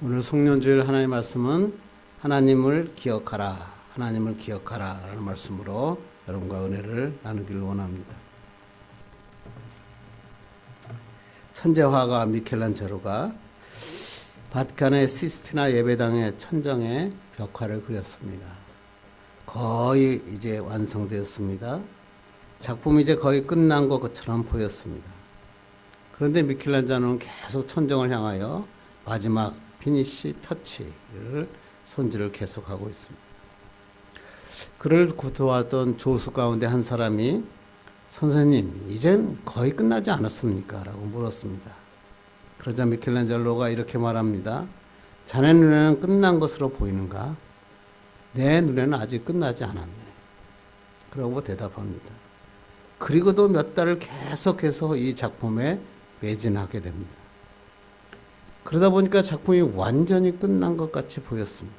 오늘 송년주일 하나님의 말씀은 하나님을 기억하라, 하나님을 기억하라 라는 말씀으로 여러분과 은혜를 나누기를 원합니다. 천재화가 미켈란젤로가 바티칸의 시스티나 예배당의 천정에 벽화를 그렸습니다. 거의 이제 완성되었습니다. 작품이 이제 거의 끝난 것처럼 보였습니다. 그런데 미켈란젤로는 계속 천정을 향하여 마지막 피니시 터치를 손질을 계속하고 있습니다. 그를 도왔던 조수 가운데 한 사람이 선생님, 이젠 거의 끝나지 않았습니까? 라고 물었습니다. 그러자 미켈란젤로가 이렇게 말합니다. 자네 눈에는 끝난 것으로 보이는가? 내 눈에는 아직 끝나지 않았네. 그러고 대답합니다. 그리고도 몇 달을 계속해서 이 작품에 매진하게 됩니다. 그러다 보니까 작품이 완전히 끝난 것 같이 보였습니다.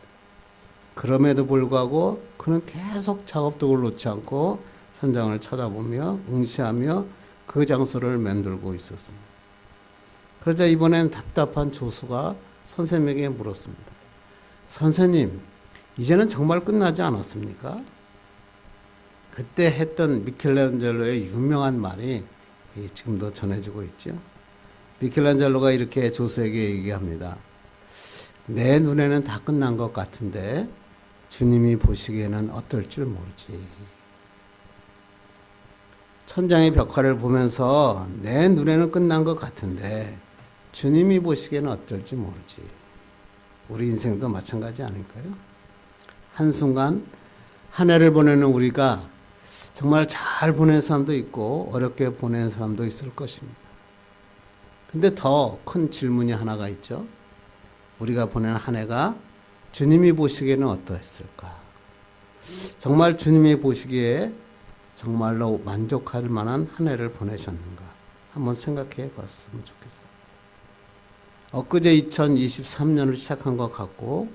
그럼에도 불구하고 그는 계속 작업도구를 놓지 않고 선장을 쳐다보며 응시하며 그 장소를 맴돌고 있었습니다. 그러자 이번엔 답답한 조수가 선생님에게 물었습니다. 선생님, 이제는 정말 끝나지 않았습니까? 그때 했던 미켈란젤로의 유명한 말이 지금도 전해지고 있죠. 미켈란젤로가 이렇게 조수에게 얘기합니다. 내 눈에는 다 끝난 것 같은데 주님이 보시기에는 어떨지 모르지. 천장의 벽화를 보면서 내 눈에는 끝난 것 같은데 주님이 보시기에는 어떨지 모르지. 우리 인생도 마찬가지 아닐까요? 한순간 한 해를 보내는 우리가 정말 잘 보낸 사람도 있고 어렵게 보낸 사람도 있을 것입니다. 근데 더 큰 질문이 하나가 있죠. 우리가 보낸 한 해가 주님이 보시기에는 어떠했을까? 정말 주님이 보시기에 정말로 만족할 만한 한 해를 보내셨는가? 한번 생각해 봤으면 좋겠습니다. 엊그제 2023년을 시작한 것 같고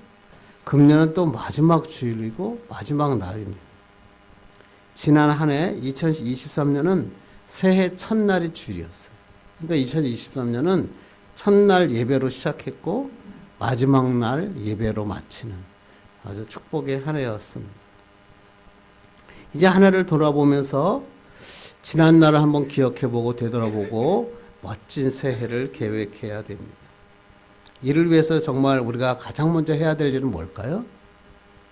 금년은 또 마지막 주일이고 마지막 날입니다. 지난 한 해 2023년은 새해 첫날이 주일이었어요. 그러니까 2023년은 첫날 예배로 시작했고 마지막 날 예배로 마치는 아주 축복의 한 해였습니다. 이제 한 해를 돌아보면서 지난 날을 한번 기억해보고 되돌아보고 멋진 새해를 계획해야 됩니다. 이를 위해서 정말 우리가 가장 먼저 해야 될 일은 뭘까요?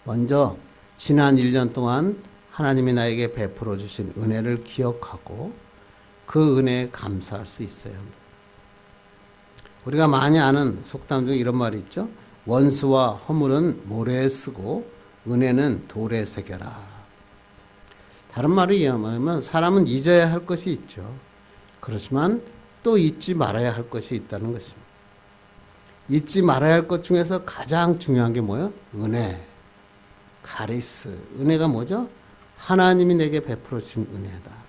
먼저 지난 1년 동안 하나님이 나에게 베풀어 주신 은혜를 기억하고 그 은혜에 감사할 수 있어야 합니다. 우리가 많이 아는 속담 중에 이런 말이 있죠. 원수와 허물은 모래에 쓰고 은혜는 돌에 새겨라. 다른 말을 이해하면 사람은 잊어야 할 것이 있죠. 그렇지만 또 잊지 말아야 할 것이 있다는 것입니다. 잊지 말아야 할 것 중에서 가장 중요한 게 뭐예요? 은혜, 카리스. 은혜가 뭐죠? 하나님이 내게 베풀어 주신 은혜다.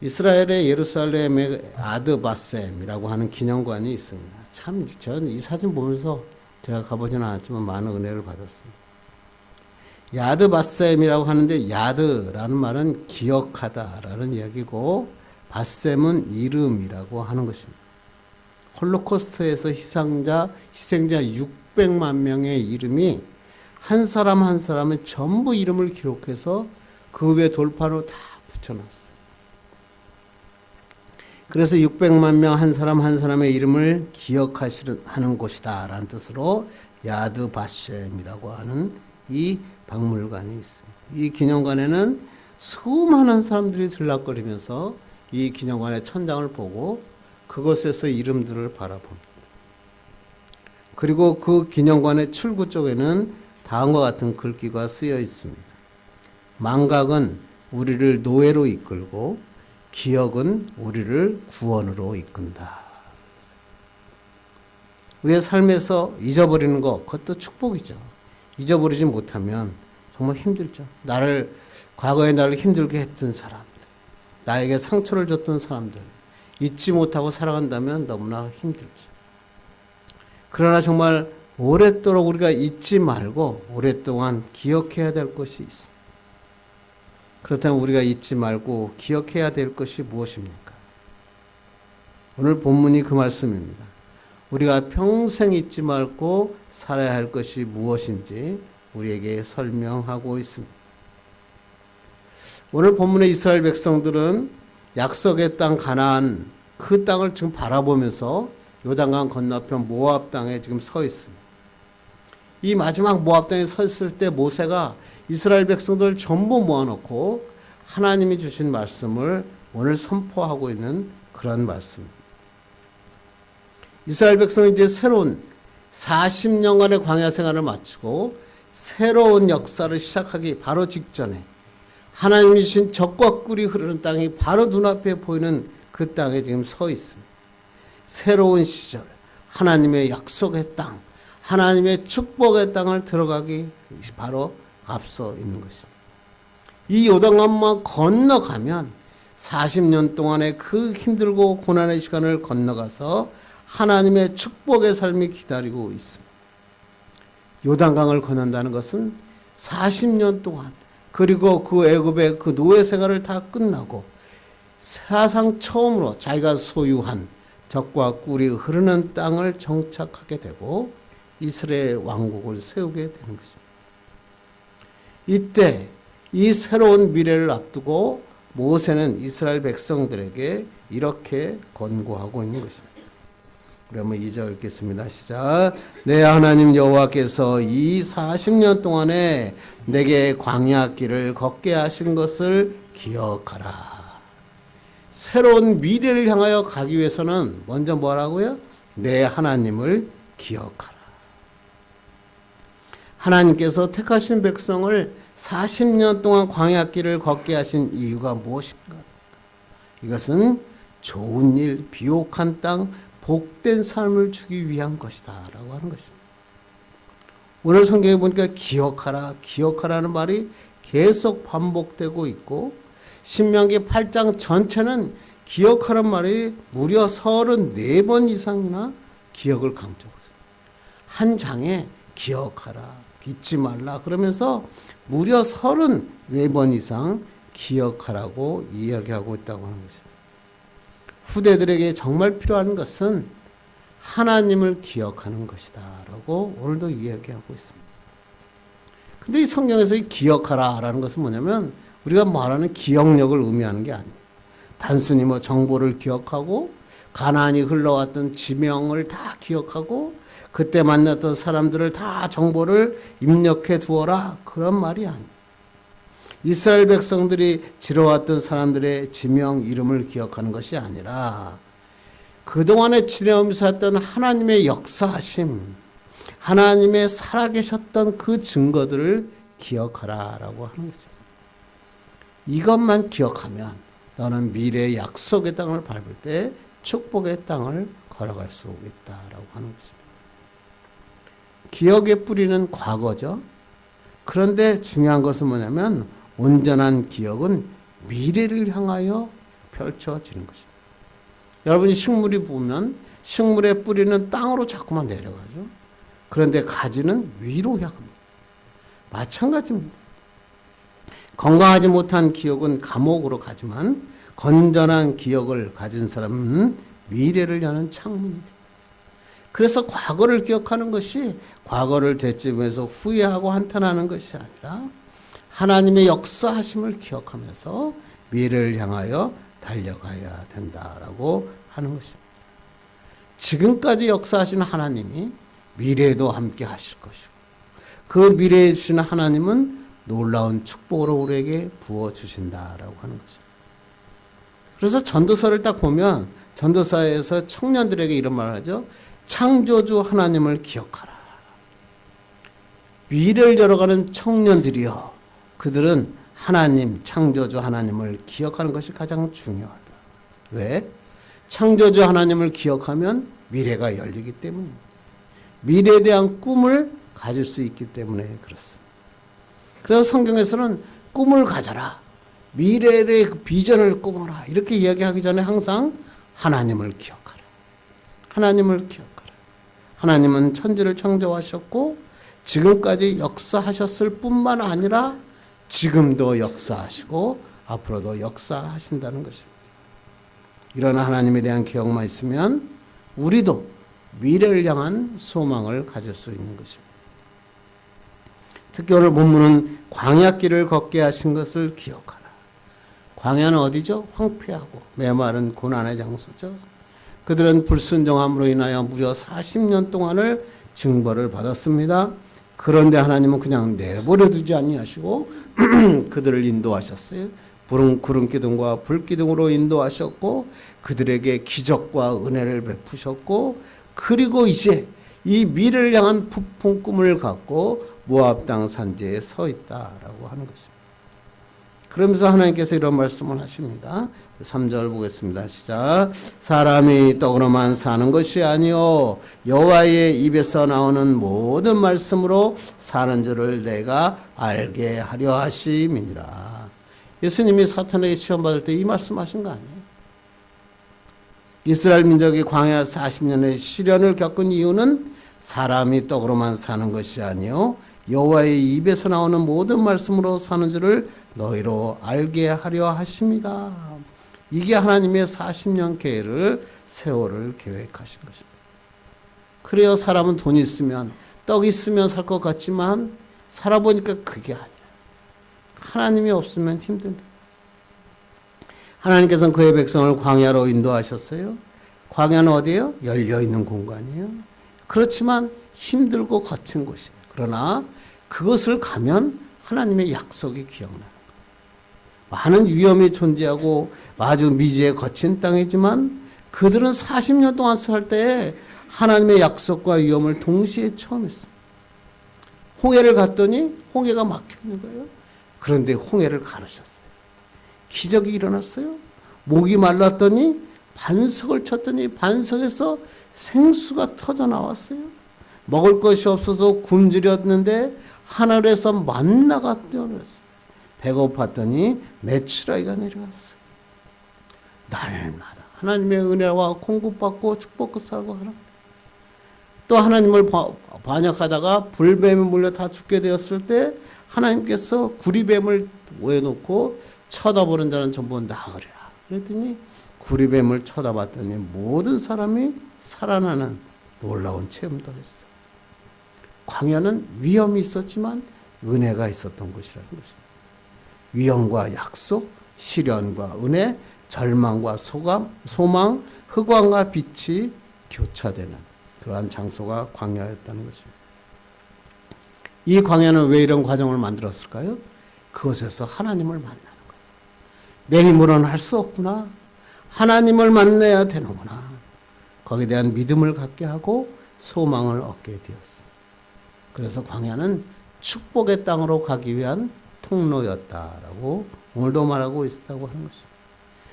이스라엘의 예루살렘의 아드바셈이라고 하는 기념관이 있습니다. 참, 저는 이 사진 보면서 제가 가보지는 않았지만 많은 은혜를 받았습니다. 야드바셈이라고 하는데 야드라는 말은 기억하다라는 이야기고 바셈은 이름이라고 하는 것입니다. 홀로코스트에서 희생자 600만 명의 이름이 한 사람 한 사람의 전부 이름을 기록해서 그 위에 돌판으로 다 붙여놨어요. 그래서 600만 명 한 사람 한 사람의 이름을 기억하는 곳이다 라는 뜻으로 야드바셈이라고 하는 이 박물관이 있습니다. 이 기념관에는 수많은 사람들이 들락거리면서 이 기념관의 천장을 보고 그곳에서 이름들을 바라봅니다. 그리고 그 기념관의 출구 쪽에는 다음과 같은 글귀가 쓰여 있습니다. 망각은 우리를 노예로 이끌고 기억은 우리를 구원으로 이끈다. 우리의 삶에서 잊어버리는 것, 그것도 축복이죠. 잊어버리지 못하면 정말 힘들죠. 과거에 나를 힘들게 했던 사람들, 나에게 상처를 줬던 사람들, 잊지 못하고 살아간다면 너무나 힘들죠. 그러나 정말 오랫도록 우리가 잊지 말고 오랫동안 기억해야 될 것이 있습니다. 그렇다면 우리가 잊지 말고 기억해야 될 것이 무엇입니까? 오늘 본문이 그 말씀입니다. 우리가 평생 잊지 말고 살아야 할 것이 무엇인지 우리에게 설명하고 있습니다. 오늘 본문의 이스라엘 백성들은 약속의 땅 가나안 그 땅을 지금 바라보면서 요단강 건너편 모압 땅에 지금 서 있습니다. 이 마지막 모압 땅에 서 있을 때 모세가 이스라엘 백성들을 전부 모아놓고 하나님이 주신 말씀을 오늘 선포하고 있는 그런 말씀입니다. 이스라엘 백성은 이제 새로운 40년간의 광야 생활을 마치고 새로운 역사를 시작하기 바로 직전에 하나님이 주신 젖과 꿀이 흐르는 땅이 바로 눈앞에 보이는 그 땅에 지금 서 있습니다. 새로운 시절, 하나님의 약속의 땅, 하나님의 축복의 땅을 들어가기 바로 앞서 있는 것입니다. 이 요단강만 건너가면 40년 동안의 그 힘들고 고난의 시간을 건너가서 하나님의 축복의 삶이 기다리고 있습니다. 요단강을 건넌다는 것은 40년 동안 그리고 그 애굽의 그 노예 생활을 다 끝나고 사상 처음으로 자기가 소유한 젖과 꿀이 흐르는 땅을 정착하게 되고 이스라엘 왕국을 세우게 되는 것입니다. 이때 이 새로운 미래를 앞두고 모세는 이스라엘 백성들에게 이렇게 권고하고 있는 것입니다. 그러면 2절 읽겠습니다. 시작. 내 하나님 여호와께서 이 40년 동안에 내게 광야 길을 걷게 하신 것을 기억하라. 새로운 미래를 향하여 가기 위해서는 먼저 뭐라고요? 내 하나님을 기억하라. 하나님께서 택하신 백성을 40년 동안 광야 길을 걷게 하신 이유가 무엇인가? 이것은 좋은 일, 비옥한 땅, 복된 삶을 주기 위한 것이다 라고 하는 것입니다. 오늘 성경에 보니까 기억하라, 기억하라는 말이 계속 반복되고 있고 신명기 8장 전체는 기억하라는 말이 무려 34번 이상이나 기억을 강조하고 있어요. 한 장에 기억하라, 잊지 말라 그러면서 무려 34번 이상 기억하라고 이야기하고 있다고 하는 것입니다. 후대들에게 정말 필요한 것은 하나님을 기억하는 것이다 라고 오늘도 이야기하고 있습니다. 근데 이 성경에서 이 기억하라 라는 것은 뭐냐면 우리가 말하는 기억력을 의미하는 게 아니에요. 단순히 뭐 정보를 기억하고 가나안이 흘러왔던 지명을 다 기억하고 그때 만났던 사람들을 다 정보를 입력해 두어라 그런 말이 아니에요. 이스라엘 백성들이 지려왔던 사람들의 지명 이름을 기억하는 것이 아니라 그동안에 지내오면서 했던 하나님의 역사하심, 하나님의 살아계셨던 그 증거들을 기억하라라고 하는 것입니다. 이것만 기억하면 너는 미래의 약속의 땅을 밟을 때 축복의 땅을 걸어갈 수 있다라고 하는 것입니다. 기억의 뿌리는 과거죠. 그런데 중요한 것은 뭐냐면 온전한 기억은 미래를 향하여 펼쳐지는 것입니다. 여러분이 식물이 보면 식물의 뿌리는 땅으로 자꾸만 내려가죠. 그런데 가지는 위로 향합니다. 마찬가지입니다. 건강하지 못한 기억은 감옥으로 가지만 건전한 기억을 가진 사람은 미래를 여는 창문이 됩니다. 그래서 과거를 기억하는 것이 과거를 되짚으면서 후회하고 한탄하는 것이 아니라 하나님의 역사하심을 기억하면서 미래를 향하여 달려가야 된다라고 하는 것입니다. 지금까지 역사하신 하나님이 미래에도 함께 하실 것이고 그 미래에 주시는 하나님은 놀라운 축복으로 우리에게 부어주신다라고 하는 것입니다. 그래서 전도서를 딱 보면 전도서에서 청년들에게 이런 말을 하죠. 창조주 하나님을 기억하라. 미래를 열어가는 청년들이여 그들은 하나님, 창조주 하나님을 기억하는 것이 가장 중요하다. 왜? 창조주 하나님을 기억하면 미래가 열리기 때문입니다. 미래에 대한 꿈을 가질 수 있기 때문에 그렇습니다. 그래서 성경에서는 꿈을 가져라. 미래의 그 비전을 꾸며라. 이렇게 이야기하기 전에 항상 하나님을 기억하라. 하나님을 기억하라. 하나님은 천지를 창조하셨고 지금까지 역사하셨을 뿐만 아니라 지금도 역사하시고 앞으로도 역사하신다는 것입니다. 이런 하나님에 대한 기억만 있으면 우리도 미래를 향한 소망을 가질 수 있는 것입니다. 특히 오늘 본문은 광야길을 걷게 하신 것을 기억하라. 광야는 어디죠? 황폐하고 메마른 고난의 장소죠. 그들은 불순종함으로 인하여 무려 40년 동안을 징벌을 받았습니다. 그런데 하나님은 그냥 내버려 두지 아니하시고 그들을 인도하셨어요. 구름 기둥과 불 기둥으로 인도하셨고 그들에게 기적과 은혜를 베푸셨고, 그리고 이제 이 미래를 향한 부푼 꿈을 갖고 모압 땅 산지에 서 있다라고 하는 것입니다. 그러면서 하나님께서 이런 말씀을 하십니다. 3절 보겠습니다. 시작. 사람이 떡으로만 사는 것이 아니요 여호와의 입에서 나오는 모든 말씀으로 사는 줄을 내가 알게 하려 하심이니라. 예수님이 사탄에게 시험받을 때 이 말씀하신 거 아니에요? 이스라엘 민족이 광야 40년의 시련을 겪은 이유는 사람이 떡으로만 사는 것이 아니요 여호와의 입에서 나오는 모든 말씀으로 사는 줄을 너희로 알게 하려 하십니다. 이게 하나님의 40년 계획을 세월을 계획하신 것입니다. 그래요. 사람은 돈 있으면 떡 있으면 살 것 같지만 살아보니까 그게 아니야. 하나님이 없으면 힘든다. 하나님께서는 그의 백성을 광야로 인도하셨어요. 광야는 어디예요? 열려있는 공간이에요. 그렇지만 힘들고 거친 곳이에요. 그러나 그것을 가면 하나님의 약속이 기억나는 거예요. 많은 위험이 존재하고 아주 미지의 거친 땅이지만 그들은 40년 동안 살 때 하나님의 약속과 위험을 동시에 체험했습니다. 홍해를 갔더니 홍해가 막혀있는 거예요. 그런데 홍해를 가르셨어요. 기적이 일어났어요. 목이 말랐더니 반석을 쳤더니 반석에서 생수가 터져 나왔어요. 먹을 것이 없어서 굶주렸는데 하늘에서 만나가 뛰어내렸어요. 배고팠더니 메추라기가 내려왔어요. 날마다 하나님의 은혜와 공급받고 축복을 살고 하라. 또 하나님을 반역하다가 불뱀에 물려 다 죽게 되었을 때 하나님께서 구리뱀을 외놓고 쳐다보는 자는 전부 나으리라. 그랬더니 구리뱀을 쳐다봤더니 모든 사람이 살아나는 놀라운 체험도 했어요. 광야는 위험이 있었지만 은혜가 있었던 곳이라는 것입니다. 위험과 약속, 시련과 은혜, 절망과 소망, 흑암과 빛이 교차되는 그러한 장소가 광야였다는 것입니다. 이 광야는 왜 이런 과정을 만들었을까요? 그곳에서 하나님을 만나는 거예요. 내 힘으로는 할 수 없구나. 하나님을 만나야 되는구나. 거기에 대한 믿음을 갖게 하고 소망을 얻게 되었습니다. 그래서 광야는 축복의 땅으로 가기 위한 통로였다라고 오늘도 말하고 있었다고 하는 것입니다.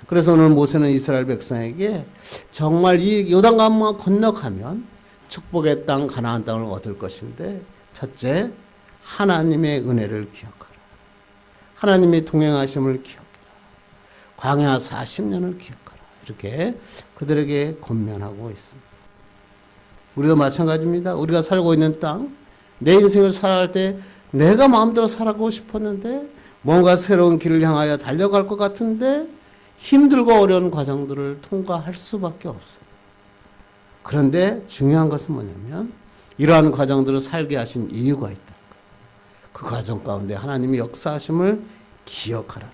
그래서 오늘 모세는 이스라엘 백성에게 정말 이 요단강만 건너가면 축복의 땅 가나안 땅을 얻을 것인데, 첫째, 하나님의 은혜를 기억하라. 하나님의 동행하심을 기억하라. 광야 40년을 기억하라. 이렇게 그들에게 권면하고 있습니다. 우리도 마찬가지입니다. 우리가 살고 있는 땅, 내 인생을 살아갈 때 내가 마음대로 살아가고 싶었는데 뭔가 새로운 길을 향하여 달려갈 것 같은데 힘들고 어려운 과정들을 통과할 수밖에 없어요. 그런데 중요한 것은 뭐냐면 이러한 과정들을 살게 하신 이유가 있다. 그 과정 가운데 하나님의 역사하심을 기억하라.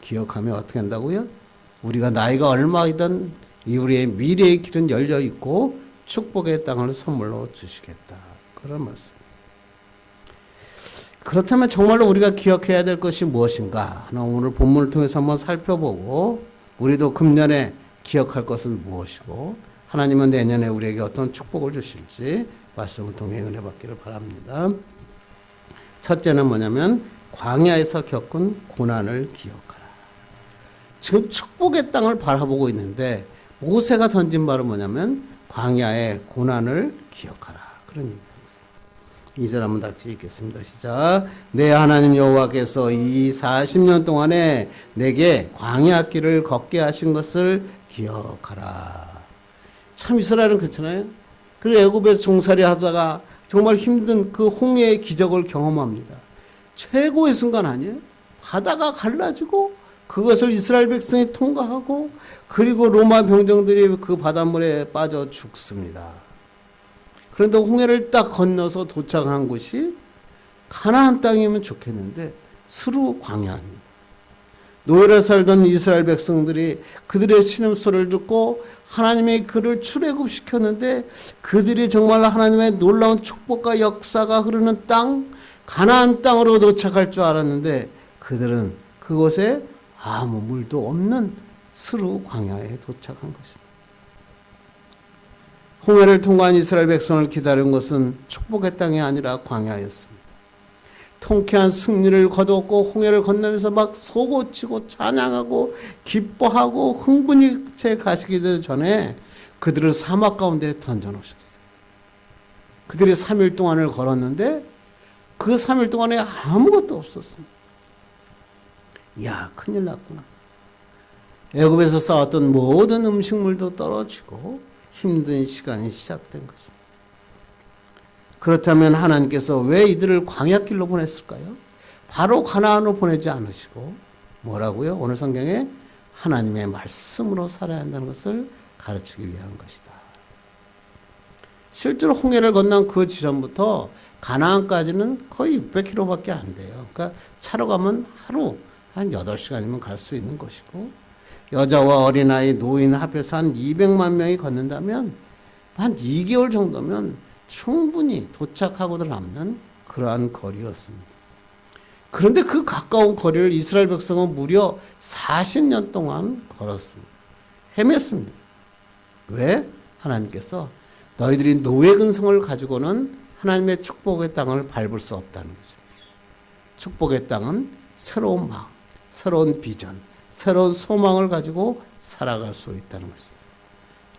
기억하면 어떻게 한다고요? 우리가 나이가 얼마이든 우리의 미래의 길은 열려 있고 축복의 땅을 선물로 주시겠다. 그런 말씀. 그렇다면 정말로 우리가 기억해야 될 것이 무엇인가? 오늘 본문을 통해서 한번 살펴보고 우리도 금년에 기억할 것은 무엇이고 하나님은 내년에 우리에게 어떤 축복을 주실지 말씀을 통해 은혜 받기를 바랍니다. 첫째는 뭐냐면 광야에서 겪은 고난을 기억하라. 지금 축복의 땅을 바라보고 있는데 모세가 던진 말은 뭐냐면 광야의 고난을 기억하라. 그런 얘기입니다. 2절 한번 다시 읽겠습니다. 시작. 내 하나님 여호와께서 이 40년 동안에 내게 광야 길을 걷게 하신 것을 기억하라. 참 이스라엘은 그렇잖아요. 그리고 애굽에서 종살이 하다가 정말 힘든 그 홍해의 기적을 경험합니다. 최고의 순간 아니에요? 바다가 갈라지고 그것을 이스라엘 백성이 통과하고 그리고 로마 병정들이 그 바닷물에 빠져 죽습니다. 그런데 홍해를 딱 건너서 도착한 곳이 가나안 땅이면 좋겠는데 수루 광야입니다. 노예로 살던 이스라엘 백성들이 그들의 신음소리를 듣고 하나님의 그를 출애굽시켰는데 그들이 정말 하나님의 놀라운 축복과 역사가 흐르는 땅 가나안 땅으로 도착할 줄 알았는데 그들은 그곳에 아무 물도 없는 스루 광야에 도착한 것입니다. 홍해를 통과한 이스라엘 백성을 기다린 것은 축복의 땅이 아니라 광야였습니다. 통쾌한 승리를 거두었고 홍해를 건너면서 막 소고치고 찬양하고 기뻐하고 흥분이 채 가시기 전에 그들을 사막 가운데 던져놓으셨어요. 그들이 3일 동안을 걸었는데 그 3일 동안에 아무것도 없었습니다. 야, 큰일 났구나. 애굽에서 쌓았던 모든 음식물도 떨어지고 힘든 시간이 시작된 것입니다. 그렇다면 하나님께서 왜 이들을 광야길로 보냈을까요? 바로 가나안으로 보내지 않으시고 뭐라고요? 오늘 성경에 하나님의 말씀으로 살아야 한다는 것을 가르치기 위한 것이다. 실제로 홍해를 건넌 그 지점부터 가나안까지는 거의 600km밖에 안 돼요. 그러니까 차로 가면 하루 한 8시간이면 갈 수 있는 것이고 여자와 어린아이, 노인 합해서 한 200만 명이 걷는다면 한 2개월 정도면 충분히 도착하고도 남는 그러한 거리였습니다. 그런데 그 가까운 거리를 이스라엘 백성은 무려 40년 동안 걸었습니다. 헤맸습니다. 왜? 하나님께서 너희들이 노예 근성을 가지고는 하나님의 축복의 땅을 밟을 수 없다는 것입니다. 축복의 땅은 새로운 마음, 새로운 비전, 새로운 소망을 가지고 살아갈 수 있다는 것입니다.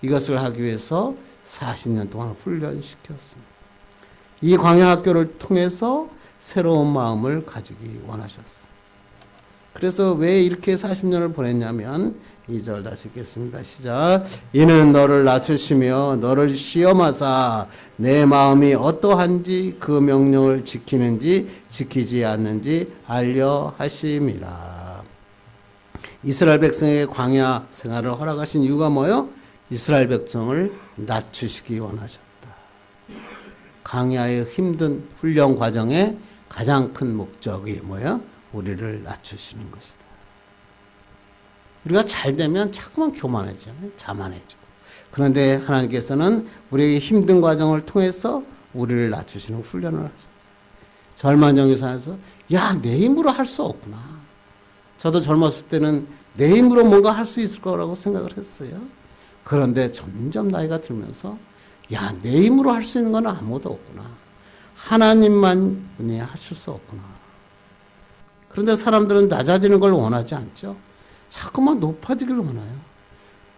이것을 하기 위해서 40년 동안 훈련시켰습니다. 이 광야 학교를 통해서 새로운 마음을 가지기 원하셨습니다. 그래서 왜 이렇게 40년을 보냈냐면 2절 다시 읽겠습니다. 시작. 이는 너를 낮추시며 너를 시험하사 내 마음이 어떠한지 그 명령을 지키는지 지키지 않는지 알려 하심이라. 이스라엘 백성에게 광야 생활을 허락하신 이유가 뭐예요? 이스라엘 백성을 낮추시기 원하셨다. 광야의 힘든 훈련 과정의 가장 큰 목적이 뭐예요? 우리를 낮추시는 것이다. 우리가 잘 되면 자꾸만 교만해지잖아요. 자만해지고. 그런데 하나님께서는 우리에게 힘든 과정을 통해서 우리를 낮추시는 훈련을 하셨어요. 절만정의산에서 야, 내 힘으로 할 수 없구나. 저도 젊었을 때는 내 힘으로 뭔가 할 수 있을 거라고 생각을 했어요. 그런데 점점 나이가 들면서 야, 내 힘으로 할 수 있는 건 아무도 없구나. 하나님만이 하실 수 없구나. 그런데 사람들은 낮아지는 걸 원하지 않죠. 자꾸만 높아지기를 원해요.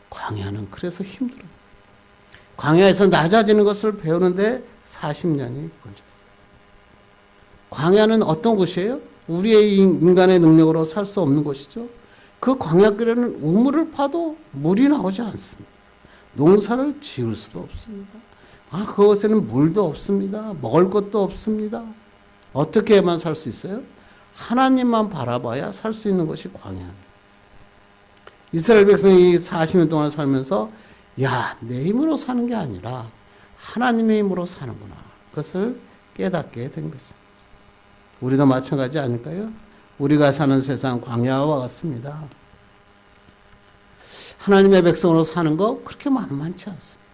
광야는 그래서 힘들어요. 광야에서 낮아지는 것을 배우는데 40년이 걸렸어요. 광야는 어떤 곳이에요? 우리의 인간의 능력으로 살 수 없는 곳이죠. 그 광야길에는 우물을 파도 물이 나오지 않습니다. 농사를 지을 수도 없습니다. 그곳에는 물도 없습니다. 먹을 것도 없습니다. 어떻게만 살 수 있어요? 하나님만 바라봐야 살 수 있는 것이 광야입니다. 이스라엘 백성이 40년 동안 살면서 야, 내 힘으로 사는 게 아니라 하나님의 힘으로 사는구나. 그것을 깨닫게 된 것입니다. 우리도 마찬가지 아닐까요? 우리가 사는 세상 광야와 같습니다. 하나님의 백성으로 사는 거 그렇게 만만치 않습니다.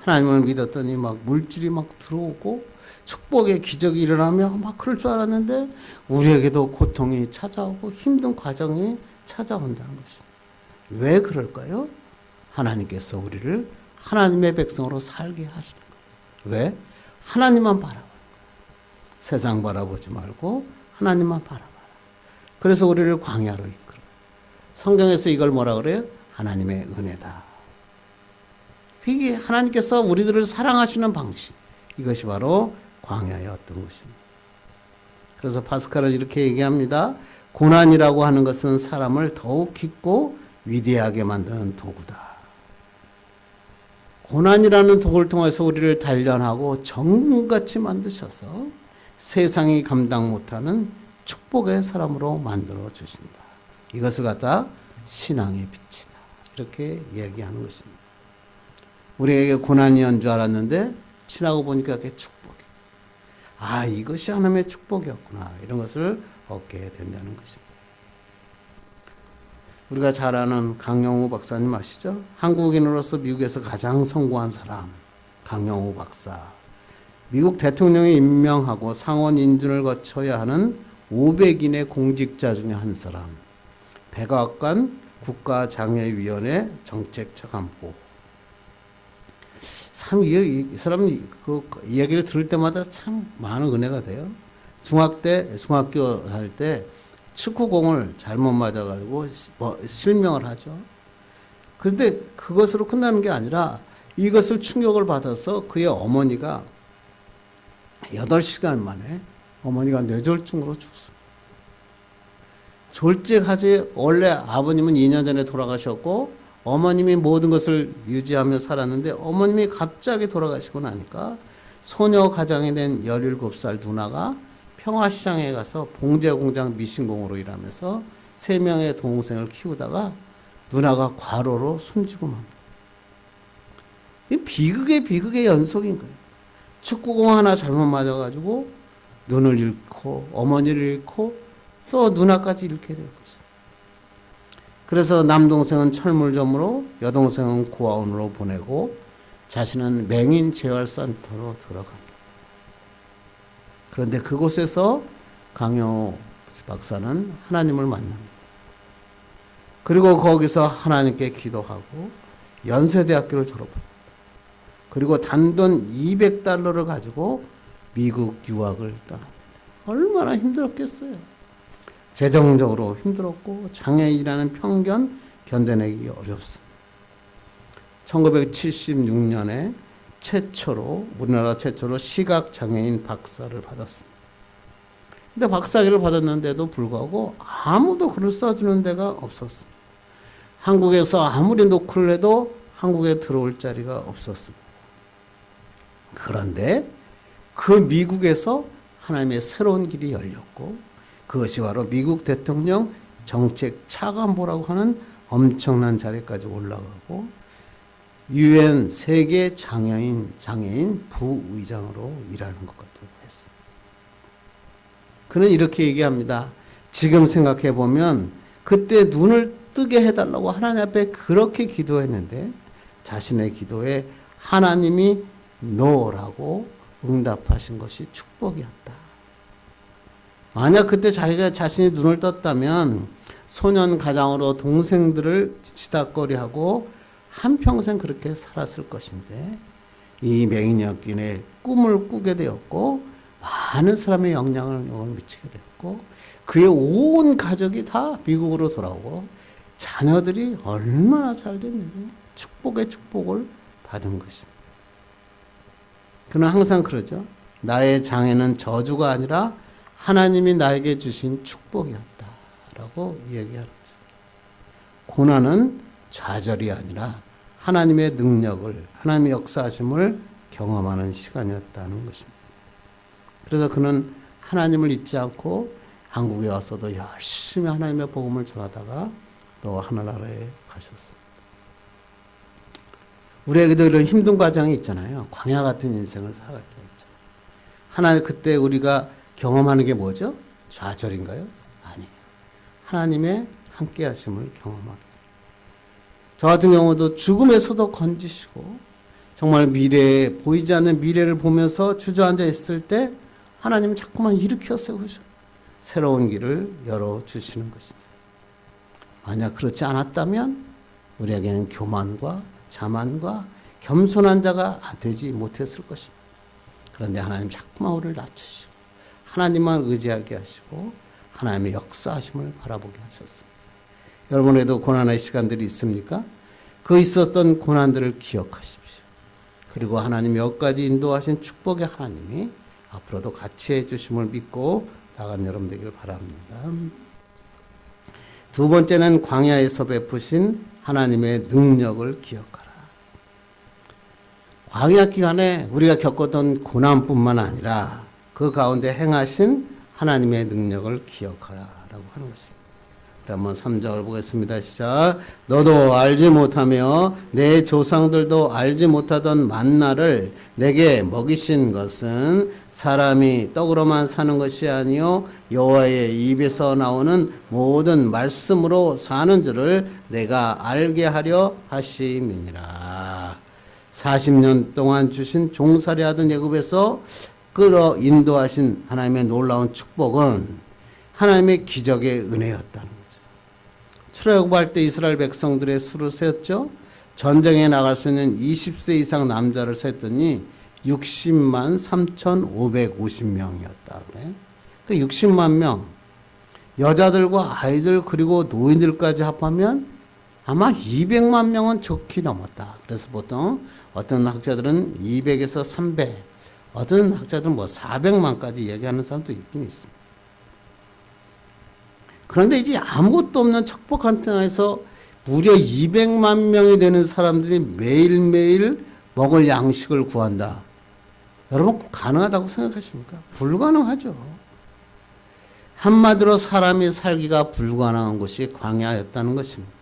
하나님을 믿었더니 막 물질이 막 들어오고 축복의 기적이 일어나며 막 그럴 줄 알았는데 우리에게도 고통이 찾아오고 힘든 과정이 찾아온다는 것입니다. 왜 그럴까요? 하나님께서 우리를 하나님의 백성으로 살게 하시는 거예요. 왜? 하나님만 바라봐. 세상 바라보지 말고 하나님만 바라봐라. 그래서 우리를 광야로 이끌어. 성경에서 이걸 뭐라 그래요? 하나님의 은혜다. 이게 하나님께서 우리들을 사랑하시는 방식. 이것이 바로 광야였던 것입니다. 그래서 파스칼은 이렇게 얘기합니다. 고난이라고 하는 것은 사람을 더욱 깊고 위대하게 만드는 도구다. 고난이라는 도구를 통해서 우리를 단련하고 정금같이 만드셔서 세상이 감당 못하는 축복의 사람으로 만들어 주신다. 이것을 갖다 신앙의 빛이다. 이렇게 얘기하는 것입니다. 우리에게 고난이 온 줄 알았는데 지나고 보니까 그게 축복이. 아, 이것이 하나님의 축복이었구나. 이런 것을 얻게 된다는 것입니다. 우리가 잘 아는 강영우 박사님 아시죠? 한국인으로서 미국에서 가장 성공한 사람, 강영우 박사. 미국 대통령이 임명하고 상원 인준을 거쳐야 하는 500인의 공직자 중에 한 사람. 백악관 국가장애위원회 정책차관보. 참, 이 사람 그 이야기를 들을 때마다 참 많은 은혜가 돼요. 중학교 할 때 축구공을 잘못 맞아가지고 실명을 하죠. 그런데 그것으로 끝나는 게 아니라 이것을 충격을 받아서 그의 어머니가 8시간 만에 어머니가 뇌졸중으로 죽습니다. 졸직하지, 원래 아버님은 2년 전에 돌아가셨고 어머님이 모든 것을 유지하며 살았는데 어머님이 갑자기 돌아가시고 나니까 소녀 가장이 된 17살 누나가 평화시장에 가서 봉제공장 미신공으로 일하면서 3명의 동생을 키우다가 누나가 과로로 숨지고 맙니다. 이 비극의 연속인 거예요. 축구공 하나 잘못 맞아가지고 눈을 잃고 어머니를 잃고 또 누나까지 잃게 될 거죠. 그래서 남동생은 철물점으로, 여동생은 고아원으로 보내고 자신은 맹인 재활센터로 들어갑니다. 그런데 그곳에서 강영우 박사는 하나님을 만납니다. 그리고 거기서 하나님께 기도하고 연세대학교를 졸업합니다. 그리고 단돈 $200를 가지고 미국 유학을 떠납니다. 얼마나 힘들었겠어요. 재정적으로 힘들었고 장애인이라는 편견 견뎌내기 어렵습니다. 1976년에 우리나라 최초로 시각장애인 박사를 받았습니다. 근데 박사학위를 받았는데도 불구하고 아무도 글을 써주는 데가 없었습니다. 한국에서 아무리 노크를 해도 한국에 들어올 자리가 없었습니다. 그런데 그 미국에서 하나님의 새로운 길이 열렸고 그것이 바로 미국 대통령 정책 차관보라고 하는 엄청난 자리까지 올라가고 UN 세계 장애인 부의장으로 일하는 것 같다고 했습니다. 그는 이렇게 얘기합니다. 지금 생각해 보면 그때 눈을 뜨게 해달라고 하나님 앞에 그렇게 기도했는데 자신의 기도에 하나님이 노라고 응답하신 것이 축복이었다. 만약 그때 자기가 자신이 눈을 떴다면 소년 가장으로 동생들을 치닥거리하고 한평생 그렇게 살았을 것인데 이 맹인역인의 꿈을 꾸게 되었고 많은 사람의 영향을 미치게 됐고 그의 온 가족이 다 미국으로 돌아오고 자녀들이 얼마나 잘 됐는지 축복의 축복을 받은 것입니다. 그는 항상 그러죠. 나의 장애는 저주가 아니라 하나님이 나에게 주신 축복이었다 라고 이야기하는 것입니다. 고난은 좌절이 아니라 하나님의 능력을, 하나님의 역사하심을 경험하는 시간이었다는 것입니다. 그래서 그는 하나님을 잊지 않고 한국에 와서도 열심히 하나님의 복음을 전하다가 또 하늘나라에 가셨습니다. 우리에게도 이런 힘든 과정이 있잖아요. 광야 같은 인생을 살아갈 때 있잖아요. 하나님 그때 우리가 경험하는 게 뭐죠? 좌절인가요? 아니에요. 하나님의 함께 하심을 경험하게. 저 같은 경우도 죽음에서도 건지시고 정말 미래에 보이지 않는 미래를 보면서 주저앉아 있을 때 하나님은 자꾸만 일으켜 세우셔. 새로운 길을 열어주시는 것입니다. 만약 그렇지 않았다면 우리에게는 교만과 자만과 겸손한 자가 되지 못했을 것입니다. 그런데 하나님 자꾸만 우리를 낮추시고 하나님만 의지하게 하시고 하나님의 역사하심을 바라보게 하셨습니다. 여러분에도 고난의 시간들이 있습니까? 그 있었던 고난들을 기억하십시오. 그리고 하나님이 여기까지 인도하신 축복의 하나님이 앞으로도 같이 해주심을 믿고 나가는 여러분 되길 바랍니다. 두 번째는 광야에서 베푸신 하나님의 능력을 기억하라. 광야 기간에 우리가 겪었던 고난뿐만 아니라 그 가운데 행하신 하나님의 능력을 기억하라 라고 하는 것입니다. 한번 3절을 보겠습니다. 시작. 너도 알지 못하며 내 조상들도 알지 못하던 만나를 내게 먹이신 것은 사람이 떡으로만 사는 것이 아니요 여호와의 입에서 나오는 모든 말씀으로 사는 줄을 내가 알게 하려 하심이니라. 40년 동안 주신 종살이하던 애굽에서 끌어 인도하신 하나님의 놀라운 축복은 하나님의 기적의 은혜였다는 거죠. 출애굽할 때 이스라엘 백성들의 수를 세었죠. 전쟁에 나갈 수 있는 20세 이상 남자를 셌더니 60만 3,550명이었다 그래. 그 60만 명, 여자들과 아이들 그리고 노인들까지 합하면 아마 200만 명은 좋게 넘었다. 그래서 보통 어떤 학자들은 200에서 300, 어떤 학자들은 뭐 400만까지 얘기하는 사람도 있긴 있습니다. 그런데 이제 아무것도 없는 척박한 땅에서 무려 200만 명이 되는 사람들이 매일매일 먹을 양식을 구한다. 여러분 가능하다고 생각하십니까? 불가능하죠. 한마디로 사람이 살기가 불가능한 곳이 광야였다는 것입니다.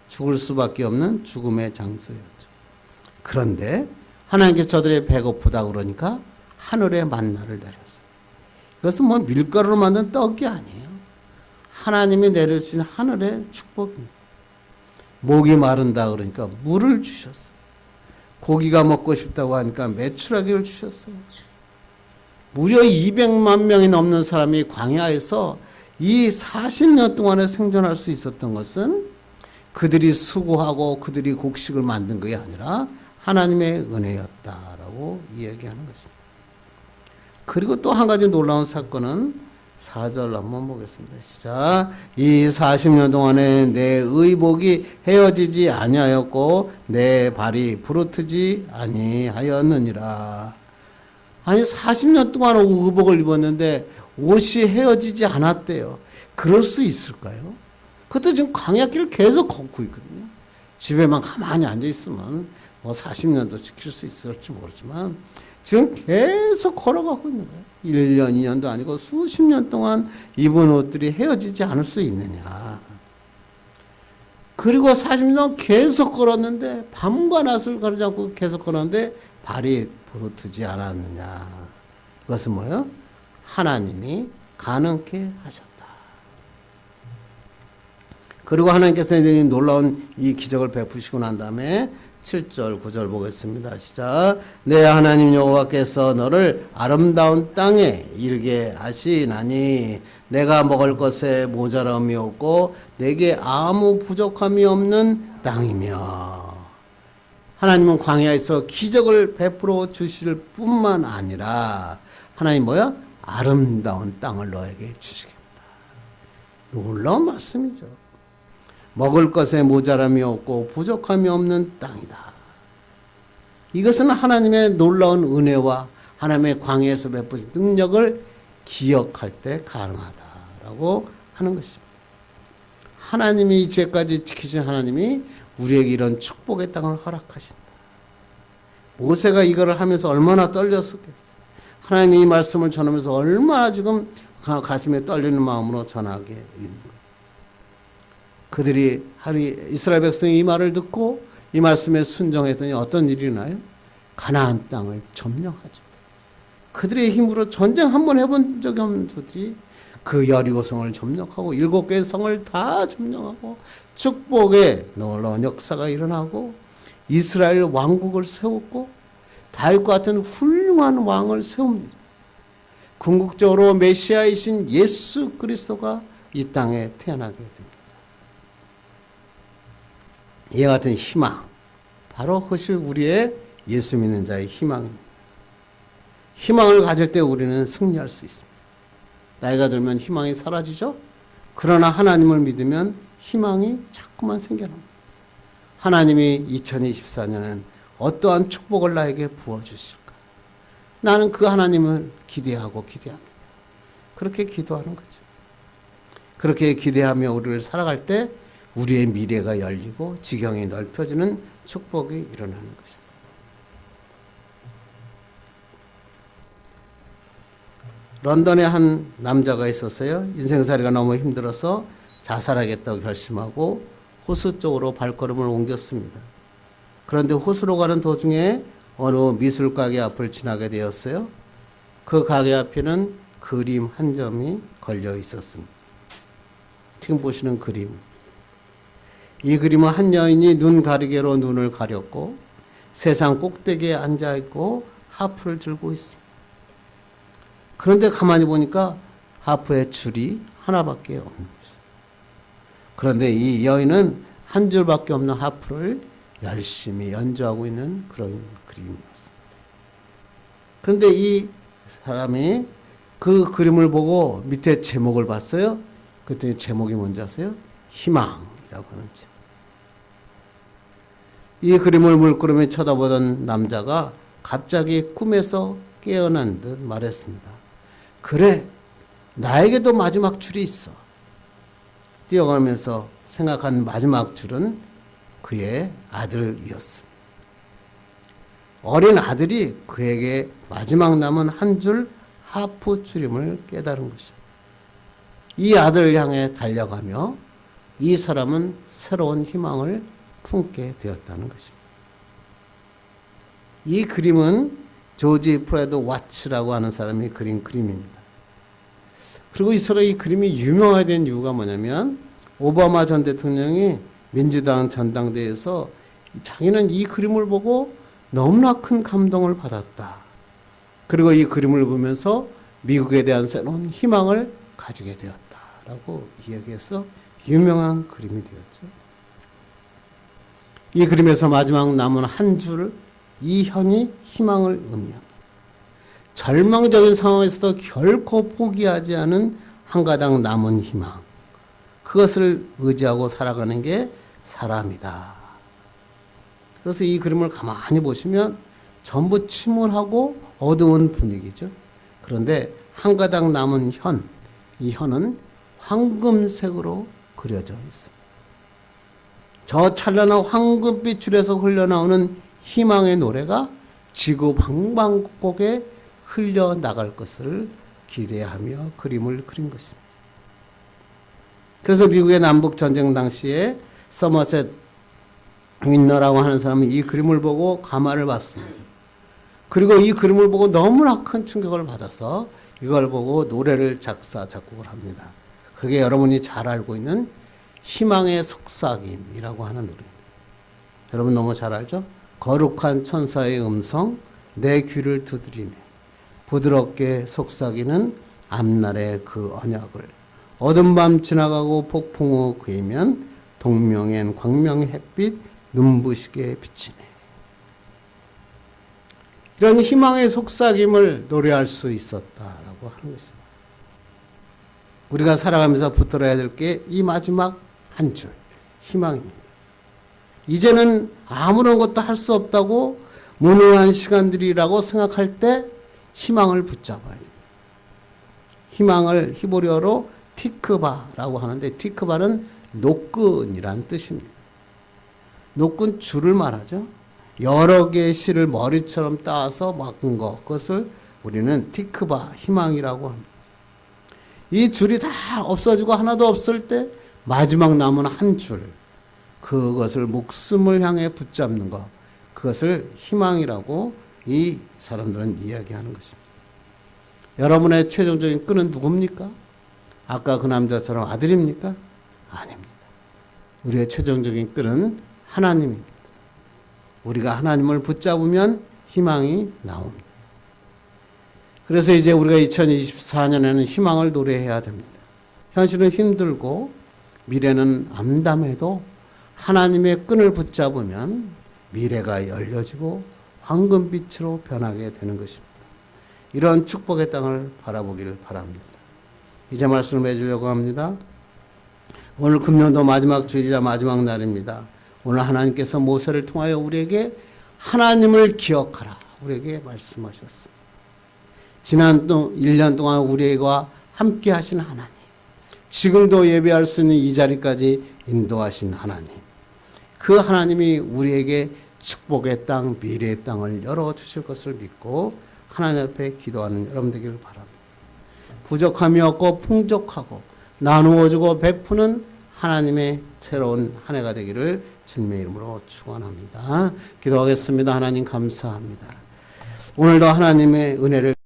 죽을 수밖에 없는 죽음의 장소였죠. 그런데 하나님께서 저들의 배고프다 그러니까 하늘에 만나를 내렸어요. 이것은 뭐 밀가루로 만든 떡이 아니에요. 하나님이 내려주신 하늘의 축복입니다. 목이 마른다 그러니까 물을 주셨어요. 고기가 먹고 싶다고 하니까 메추라기를 주셨어요. 무려 200만 명이 넘는 사람이 광야에서 이 40년 동안에 생존할 수 있었던 것은 그들이 수고하고 그들이 곡식을 만든 것이 아니라 하나님의 은혜였다라고 이야기하는 것입니다. 그리고 또 한 가지 놀라운 사건은 4절 한번 보겠습니다. 시작. 이 40년 동안에 내 의복이 헤어지지 아니하였고 내 발이 부르트지 아니하였느니라. 아니 40년 동안 의복을 입었는데 옷이 헤어지지 않았대요. 그럴 수 있을까요? 그것도 지금 광야길을 계속 걷고 있거든요. 집에만 가만히 앉아 있으면 뭐 40년도 지킬 수 있을지 모르지만 지금 계속 걸어가고 있는 거예요. 1년, 2년도 아니고 수십 년 동안 입은 옷들이 헤어지지 않을 수 있느냐. 그리고 40년 계속 걸었는데 밤과 낮을 가리지 않고 계속 걸었는데 발이 부르트지 않았느냐. 그것은 뭐예요? 하나님이 가능케 하셨다. 그리고 하나님께서 놀라운 이 기적을 베푸시고 난 다음에 7절, 9절 보겠습니다. 시작. 내 하나님 여호와께서 너를 아름다운 땅에 이르게 하시나니 내가 먹을 것에 모자람이 없고 내게 아무 부족함이 없는 땅이며. 하나님은 광야에서 기적을 베풀어 주실 뿐만 아니라 하나님 뭐야? 아름다운 땅을 너에게 주시겠다. 놀라운 말씀이죠. 먹을 것에 모자람이 없고 부족함이 없는 땅이다. 이것은 하나님의 놀라운 은혜와 하나님의 광야에서 베푸신 능력을 기억할 때 가능하다라고 하는 것입니다. 하나님이 이제까지 지키신 하나님이 우리에게 이런 축복의 땅을 허락하신다. 모세가 이거를 하면서 얼마나 떨렸었겠어요. 하나님이 이 말씀을 전하면서 얼마나 지금 가슴에 떨리는 마음으로 전하게 있는 거예요. 그들이 이스라엘 백성이 이 말을 듣고 이 말씀에 순종했더니 어떤 일이 나요? 가나안 땅을 점령하죠. 그들의 힘으로 전쟁 한번 해본 적이 없는 그들이 그 여리고성을 점령하고 7개의 성을 다 점령하고 축복의 놀라운 역사가 일어나고 이스라엘 왕국을 세웠고 다윗과 같은 훌륭한 왕을 세웁니다. 궁극적으로 메시아이신 예수 그리스도가 이 땅에 태어나게 됩니다. 이와 같은 희망, 바로 그것이 우리의 예수 믿는 자의 희망입니다. 희망을 가질 때 우리는 승리할 수 있습니다. 나이가 들면 희망이 사라지죠? 그러나 하나님을 믿으면 희망이 자꾸만 생겨납니다. 하나님이 2024년엔 어떠한 축복을 나에게 부어주실까? 나는 그 하나님을 기대하고 기대합니다. 그렇게 기도하는 거죠. 그렇게 기대하며 우리를 살아갈 때 우리의 미래가 열리고 지경이 넓혀지는 축복이 일어나는 것입니다. 런던에 한 남자가 있었어요. 인생살이가 너무 힘들어서 자살하겠다고 결심하고 호수 쪽으로 발걸음을 옮겼습니다. 그런데 호수로 가는 도중에 어느 미술 가게 앞을 지나게 되었어요. 그 가게 앞에는 그림 한 점이 걸려 있었습니다. 지금 보시는 그림. 이 그림은 한 여인이 눈 가리개로 눈을 가렸고 세상 꼭대기에 앉아 있고 하프를 들고 있습니다. 그런데 가만히 보니까 하프의 줄이 하나밖에 없는 것입니다. 그런데 이 여인은 한 줄밖에 없는 하프를 열심히 연주하고 있는 그런 그림이었습니다. 그런데 이 사람이 그 그림을 보고 밑에 제목을 봤어요. 그때 제목이 뭔지 아세요? 희망이라고 하는 제목. 이 그림을 물끄러미 쳐다보던 남자가 갑자기 꿈에서 깨어난 듯 말했습니다. 그래, 나에게도 마지막 줄이 있어. 뛰어가면서 생각한 마지막 줄은 그의 아들이었습니다. 어린 아들이 그에게 마지막 남은 한 줄 하프 줄임을 깨달은 것입니다. 이 아들을 향해 달려가며 이 사람은 새로운 희망을 품게 되었다는 것입니다. 이 그림은 조지 프레드 와츠라고 하는 사람이 그린 그림입니다. 그리고 이 그림이 유명하게 된 이유가 뭐냐면 오바마 전 대통령이 민주당 전당대회에서 자기는 이 그림을 보고 너무나 큰 감동을 받았다. 그리고 이 그림을 보면서 미국에 대한 새로운 희망을 가지게 되었다라고 이야기해서 유명한 그림이 되었죠. 이 그림에서 마지막 남은 한 줄, 이 현이 희망을 의미합니다. 절망적인 상황에서도 결코 포기하지 않은 한 가닥 남은 희망. 그것을 의지하고 살아가는 게 사람이다. 그래서 이 그림을 가만히 보시면 전부 침울하고 어두운 분위기죠. 그런데 한 가닥 남은 현, 이 현은 황금색으로 그려져 있습니다. 저 찬란한 황금빛 줄에서 흘러나오는 희망의 노래가 지구 방방곡곡에 흘려나갈 것을 기대하며 그림을 그린 것입니다. 그래서 미국의 남북전쟁 당시에 서머셋 윈너라고 하는 사람은 이 그림을 보고 감화를 받습니다. 그리고 이 그림을 보고 너무나 큰 충격을 받아서 이걸 보고 노래를 작곡을 합니다. 그게 여러분이 잘 알고 있는 희망의 속삭임이라고 하는 노래입니다. 여러분 너무 잘 알죠? 거룩한 천사의 음성 내 귀를 두드리네. 부드럽게 속삭이는 앞날의 그 언약을 어둠 밤 지나가고 폭풍 후 그이면 동명엔 광명의 햇빛 눈부시게 비치네. 이런 희망의 속삭임을 노래할 수 있었다라고 하는 것입니다. 우리가 살아가면서 붙들어야 될 게 이 마지막 한 줄 희망입니다. 이제는 아무런 것도 할 수 없다고 무능한 시간들이라고 생각할 때 희망을 붙잡아야 됩니다. 희망을 히브리어로 티크바라고 하는데 티크바는 노끈이란 뜻입니다. 노끈 줄을 말하죠. 여러 개의 실을 머리처럼 따서 막은 것, 그것을 우리는 티크바, 희망이라고 합니다. 이 줄이 다 없어지고 하나도 없을 때 마지막 남은 한 줄, 그것을 목숨을 향해 붙잡는 것, 그것을 희망이라고 이 사람들은 이야기하는 것입니다. 여러분의 최종적인 끈은 누굽니까? 아까 그 남자처럼 아들입니까? 아닙니다. 우리의 최종적인 끈은 하나님입니다. 우리가 하나님을 붙잡으면 희망이 나옵니다. 그래서 이제 우리가 2024년에는 희망을 노래해야 됩니다. 현실은 힘들고 미래는 암담해도 하나님의 끈을 붙잡으면 미래가 열려지고 황금빛으로 변하게 되는 것입니다. 이런 축복의 땅을 바라보길 바랍니다. 이제 말씀을 맺으려고 합니다. 오늘 금년도 마지막 주일이자 마지막 날입니다. 오늘 하나님께서 모세를 통하여 우리에게 하나님을 기억하라 우리에게 말씀하셨습니다. 지난 1년 동안 우리와 함께 하신 하나님, 지금도 예배할 수 있는 이 자리까지 인도하신 하나님, 그 하나님이 우리에게 축복의 땅, 미래의 땅을 열어주실 것을 믿고 하나님 앞에 기도하는 여러분 되기를 바랍니다. 부족함이 없고 풍족하고 나누어주고 베푸는 하나님의 새로운 한 해가 되기를 주님의 이름으로 축원합니다. 기도하겠습니다. 하나님 감사합니다. 오늘도 하나님의 은혜를